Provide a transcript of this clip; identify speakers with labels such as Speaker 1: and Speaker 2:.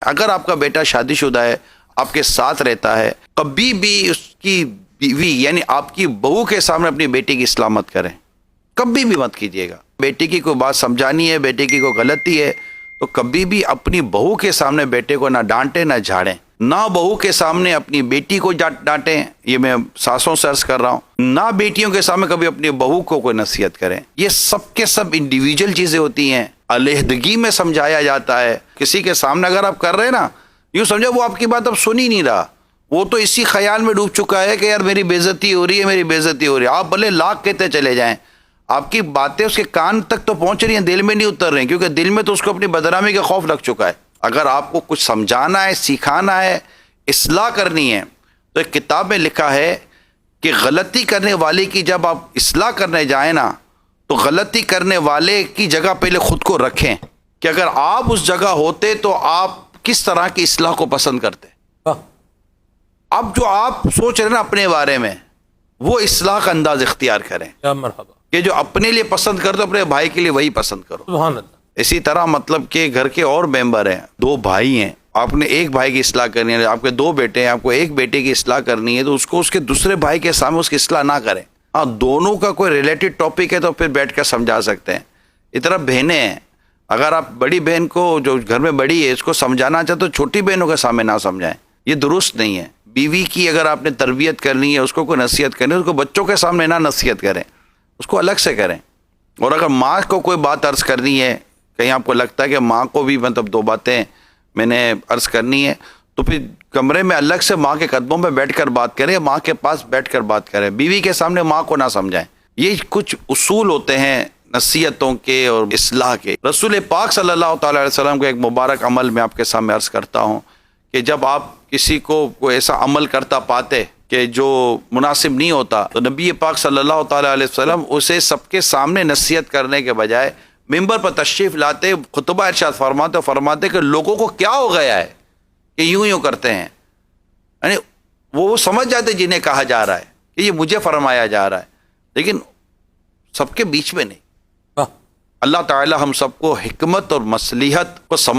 Speaker 1: اگر آپ کا بیٹا شادی شدہ ہے، آپ کے ساتھ رہتا ہے، کبھی بھی اس کی بیوی یعنی آپ کی بہو کے سامنے اپنی بیٹی کی اصلاح مت کریں، کبھی بھی مت کیجیے گا۔ بیٹی کی کوئی بات سمجھانی ہے، بیٹے کی کوئی غلطی ہے تو کبھی بھی اپنی بہو کے سامنے بیٹے کو نہ ڈانٹیں نہ جھاڑیں، نہ بہو کے سامنے اپنی بیٹی کو ڈانٹیں، یہ میں ساسوں سے عرض کر رہا ہوں، نہ بیٹیوں کے سامنے کبھی اپنی بہو کو کوئی نصیحت کریں۔ یہ سب کے سب انڈیویجول چیزیں ہوتی ہیں، علیحدگی میں سمجھایا جاتا ہے۔ کسی کے سامنے اگر آپ کر رہے ہیں نا، یوں سمجھو وہ آپ کی بات اب سن ہی نہیں رہا، وہ تو اسی خیال میں ڈوب چکا ہے کہ یار میری بے عزتی ہو رہی ہے، میری بے عزتی ہو رہی ہے۔ آپ بھلے لاکھ کہتے چلے جائیں، آپ کی باتیں اس کے کان تک تو پہنچ رہی ہیں، دل میں نہیں اتر رہی، کیونکہ دل میں تو اس کو اپنی بدنامی کا خوف لگ چکا ہے۔ اگر آپ کو کچھ سمجھانا ہے، سکھانا ہے، اصلاح کرنی ہے، تو ایک کتاب میں لکھا ہے کہ غلطی کرنے والے کی جب آپ اصلاح کرنے جائیں نا، تو غلطی کرنے والے کی جگہ پہلے خود کو رکھیں کہ اگر آپ اس جگہ ہوتے تو آپ کس طرح کی اصلاح کو پسند کرتے۔ اب جو آپ سوچ رہے ہیں نا اپنے بارے میں، وہ اصلاح کا انداز اختیار کریں،
Speaker 2: کیا مرحبا،
Speaker 1: کہ جو اپنے لیے پسند کرتے اپنے بھائی کے لیے وہی پسند کرو۔
Speaker 2: سبحان اللہ۔
Speaker 1: اسی طرح مطلب کہ گھر کے اور ممبر ہیں، دو بھائی ہیں، آپ نے ایک بھائی کی اصلاح کرنی ہے، آپ کے دو بیٹے ہیں، آپ کو ایک بیٹے کی اصلاح کرنی ہے، تو اس کو اس کے دوسرے بھائی کے سامنے اس کی اصلاح نہ کریں۔ ہاں، دونوں کا کوئی ریلیٹڈ ٹاپک ہے تو پھر بیٹھ کر سمجھا سکتے ہیں۔ اس طرح بہنیں ہیں، اگر آپ بڑی بہن کو جو گھر میں بڑی ہے اس کو سمجھانا چاہتے تو چھوٹی بہنوں کے سامنے نہ سمجھائیں، یہ درست نہیں ہے۔ بیوی کی اگر آپ نے تربیت کرنی ہے، اس کو کوئی نصیحت کرنی ہے، اس کو بچوں کے سامنے نہ نصیحت کریں، اس کو الگ سے کریں۔ اور اگر ماں کو کوئی بات عرض کرنی ہے، کہیں آپ کو لگتا ہے کہ ماں کو بھی مطلب دو باتیں میں نے عرض کرنی ہے، تو پھر کمرے میں الگ سے ماں کے قدموں میں بیٹھ کر بات کریں، ماں کے پاس بیٹھ کر بات کریں، بیوی کے سامنے ماں کو نہ سمجھائیں۔ یہ کچھ اصول ہوتے ہیں نصیحتوں کے اور اصلاح کے۔ رسول پاک صلی اللہ تعالی علیہ وسلم کا ایک مبارک عمل میں آپ کے سامنے عرض کرتا ہوں کہ جب آپ کسی کو کوئی ایسا عمل کرتا پاتے کہ جو مناسب نہیں ہوتا، تو نبی پاک صلی اللہ تعالی علیہ وسلم اسے سب کے سامنے نصیحت کرنے کے بجائے ممبر پر تشریف لاتے خطبہ ارشاد فرماتے کہ لوگوں کو کیا ہو گیا ہے کہ یوں کرتے ہیں، یعنی وہ سمجھ جاتے جنہیں کہا جا رہا ہے کہ یہ مجھے فرمایا جا رہا ہے، لیکن سب کے بیچ میں نہیں۔ اللہ تعالی ہم سب کو حکمت اور مصلحت کو